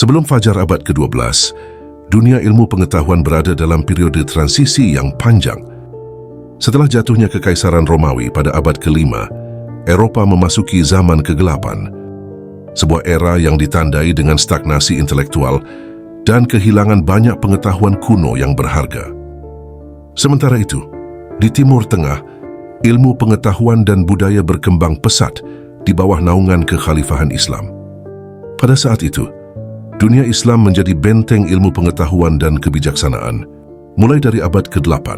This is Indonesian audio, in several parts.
Sebelum Fajar abad ke-12, dunia ilmu pengetahuan berada dalam periode transisi yang panjang. Setelah jatuhnya Kekaisaran Romawi pada abad ke-5, Eropa memasuki zaman kegelapan, sebuah era yang ditandai dengan stagnasi intelektual dan kehilangan banyak pengetahuan kuno yang berharga. Sementara itu, di Timur Tengah, ilmu pengetahuan dan budaya berkembang pesat di bawah naungan kekhalifahan Islam. Pada saat itu, dunia Islam menjadi benteng ilmu pengetahuan dan kebijaksanaan. Mulai dari abad ke-8,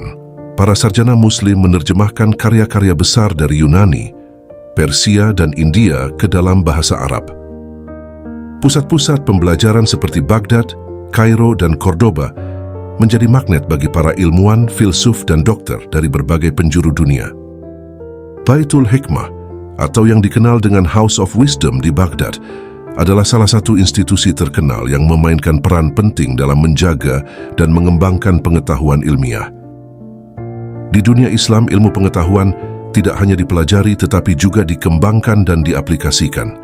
para sarjana Muslim menerjemahkan karya-karya besar dari Yunani, Persia, dan India ke dalam bahasa Arab. Pusat-pusat pembelajaran seperti Baghdad, Kairo, dan Cordoba menjadi magnet bagi para ilmuwan, filsuf, dan dokter dari berbagai penjuru dunia. Baitul Hikmah, atau yang dikenal dengan House of Wisdom di Baghdad, adalah salah satu institusi terkenal yang memainkan peran penting dalam menjaga dan mengembangkan pengetahuan ilmiah. Di dunia Islam, ilmu pengetahuan tidak hanya dipelajari tetapi juga dikembangkan dan diaplikasikan.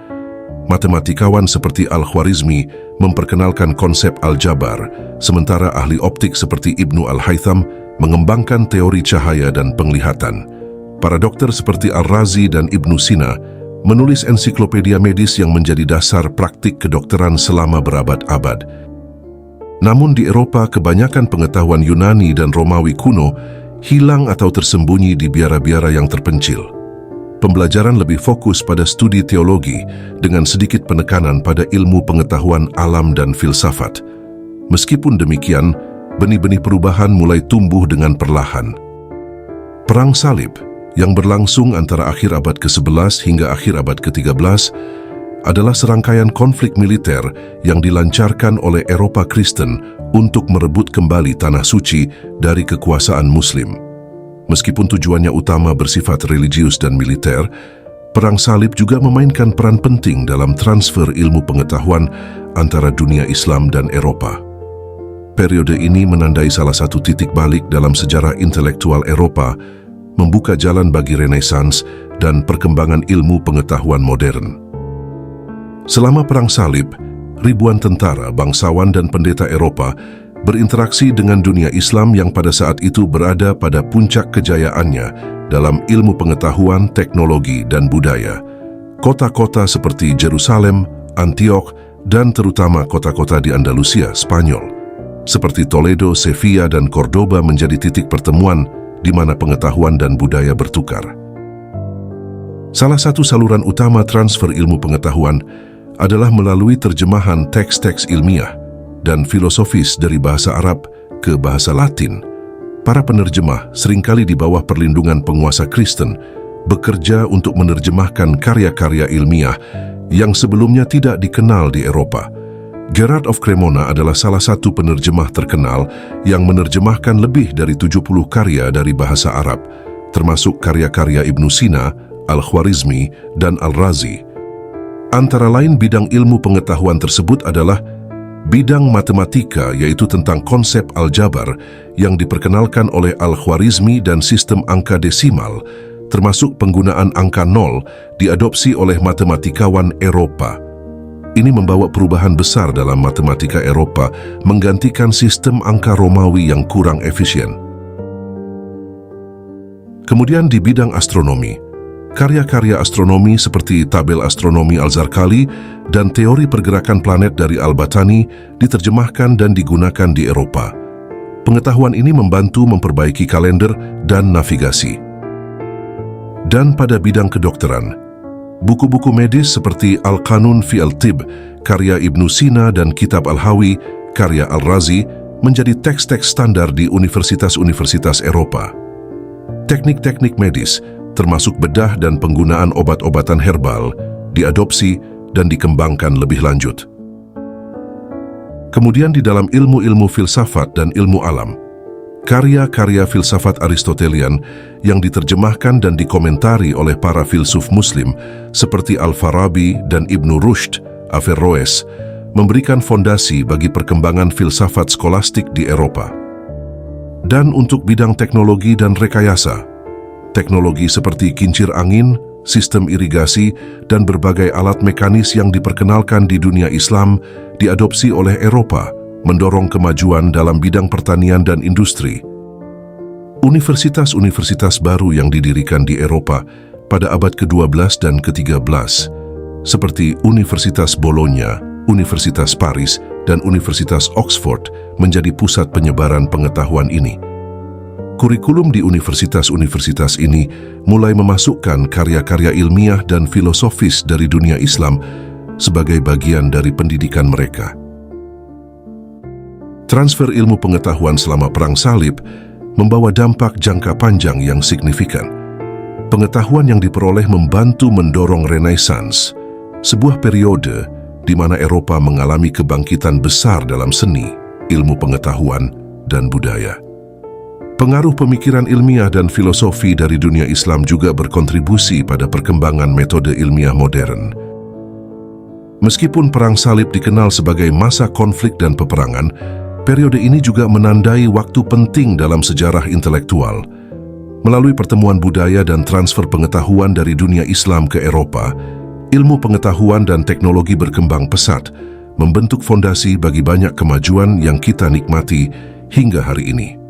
Matematikawan seperti Al-Khwarizmi memperkenalkan konsep aljabar, sementara ahli optik seperti Ibnu Al-Haytham mengembangkan teori cahaya dan penglihatan. Para dokter seperti Al-Razi dan Ibnu Sina menulis ensiklopedia medis yang menjadi dasar praktik kedokteran selama berabad-abad. Namun di Eropa, kebanyakan pengetahuan Yunani dan Romawi kuno hilang atau tersembunyi di biara-biara yang terpencil. Pembelajaran lebih fokus pada studi teologi dengan sedikit penekanan pada ilmu pengetahuan alam dan filsafat. Meskipun demikian, benih-benih perubahan mulai tumbuh dengan perlahan. Perang Salib yang berlangsung antara akhir abad ke-11 hingga akhir abad ke-13 adalah serangkaian konflik militer yang dilancarkan oleh Eropa Kristen untuk merebut kembali tanah suci dari kekuasaan Muslim. Meskipun tujuannya utama bersifat religius dan militer, Perang Salib juga memainkan peran penting dalam transfer ilmu pengetahuan antara dunia Islam dan Eropa. Periode ini menandai salah satu titik balik dalam sejarah intelektual Eropa, membuka jalan bagi Renaissance dan perkembangan ilmu pengetahuan modern. Selama Perang Salib, ribuan tentara, bangsawan, dan pendeta Eropa berinteraksi dengan dunia Islam yang pada saat itu berada pada puncak kejayaannya dalam ilmu pengetahuan, teknologi, dan budaya. Kota-kota seperti Jerusalem, Antioch, dan terutama kota-kota di Andalusia, Spanyol, seperti Toledo, Sevilla, dan Cordoba menjadi titik pertemuan di mana pengetahuan dan budaya bertukar. Salah satu saluran utama transfer ilmu pengetahuan adalah melalui terjemahan teks-teks ilmiah dan filosofis dari bahasa Arab ke bahasa Latin. Para penerjemah, seringkali di bawah perlindungan penguasa Kristen, bekerja untuk menerjemahkan karya-karya ilmiah yang sebelumnya tidak dikenal di Eropa. Gerard of Cremona adalah salah satu penerjemah terkenal yang menerjemahkan lebih dari 70 karya dari bahasa Arab, termasuk karya-karya Ibnu Sina, Al-Khwarizmi, dan Al-Razi. Antara lain bidang ilmu pengetahuan tersebut adalah bidang matematika, yaitu tentang konsep aljabar yang diperkenalkan oleh Al-Khwarizmi dan sistem angka desimal, termasuk penggunaan angka 0 diadopsi oleh matematikawan Eropa. Ini membawa perubahan besar dalam matematika Eropa, menggantikan sistem angka Romawi yang kurang efisien. Kemudian di bidang astronomi, karya-karya astronomi seperti tabel astronomi Al-Zarqali dan teori pergerakan planet dari Al-Batani diterjemahkan dan digunakan di Eropa. Pengetahuan ini membantu memperbaiki kalender dan navigasi. Dan pada bidang kedokteran, buku-buku medis seperti Al-Qanun fi al-Tib, karya Ibnu Sina, dan Kitab Al-Hawi, karya Al-Razi, menjadi teks-teks standar di universitas-universitas Eropa. Teknik-teknik medis, termasuk bedah dan penggunaan obat-obatan herbal, diadopsi dan dikembangkan lebih lanjut. Kemudian di dalam ilmu-ilmu filsafat dan ilmu alam, karya-karya filsafat Aristotelian yang diterjemahkan dan dikomentari oleh para filsuf Muslim seperti Al-Farabi dan Ibnu Rushd, Averroes, memberikan fondasi bagi perkembangan filsafat skolastik di Eropa. Dan untuk bidang teknologi dan rekayasa, teknologi seperti kincir angin, sistem irigasi, dan berbagai alat mekanis yang diperkenalkan di dunia Islam diadopsi oleh Eropa, mendorong kemajuan dalam bidang pertanian dan industri. Universitas-universitas baru yang didirikan di Eropa pada abad ke-12 dan ke-13, seperti Universitas Bologna, Universitas Paris, dan Universitas Oxford, menjadi pusat penyebaran pengetahuan ini. Kurikulum di universitas-universitas ini mulai memasukkan karya-karya ilmiah dan filosofis dari dunia Islam sebagai bagian dari pendidikan mereka. Transfer ilmu pengetahuan selama Perang Salib membawa dampak jangka panjang yang signifikan. Pengetahuan yang diperoleh membantu mendorong Renaissance, sebuah periode di mana Eropa mengalami kebangkitan besar dalam seni, ilmu pengetahuan, dan budaya. Pengaruh pemikiran ilmiah dan filosofi dari dunia Islam juga berkontribusi pada perkembangan metode ilmiah modern. Meskipun Perang Salib dikenal sebagai masa konflik dan peperangan, periode ini juga menandai waktu penting dalam sejarah intelektual. Melalui pertemuan budaya dan transfer pengetahuan dari dunia Islam ke Eropa, ilmu pengetahuan dan teknologi berkembang pesat, membentuk fondasi bagi banyak kemajuan yang kita nikmati hingga hari ini.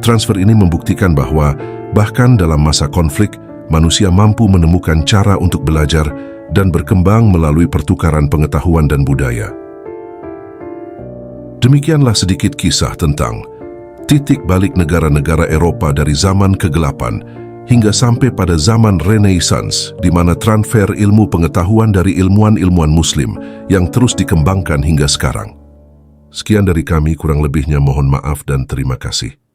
Transfer ini membuktikan bahwa bahkan dalam masa konflik, manusia mampu menemukan cara untuk belajar dan berkembang melalui pertukaran pengetahuan dan budaya. Demikianlah sedikit kisah tentang titik balik negara-negara Eropa dari zaman kegelapan hingga sampai pada zaman Renaissance, di mana transfer ilmu pengetahuan dari ilmuwan-ilmuwan Muslim yang terus dikembangkan hingga sekarang. Sekian dari kami, kurang lebihnya mohon maaf dan terima kasih.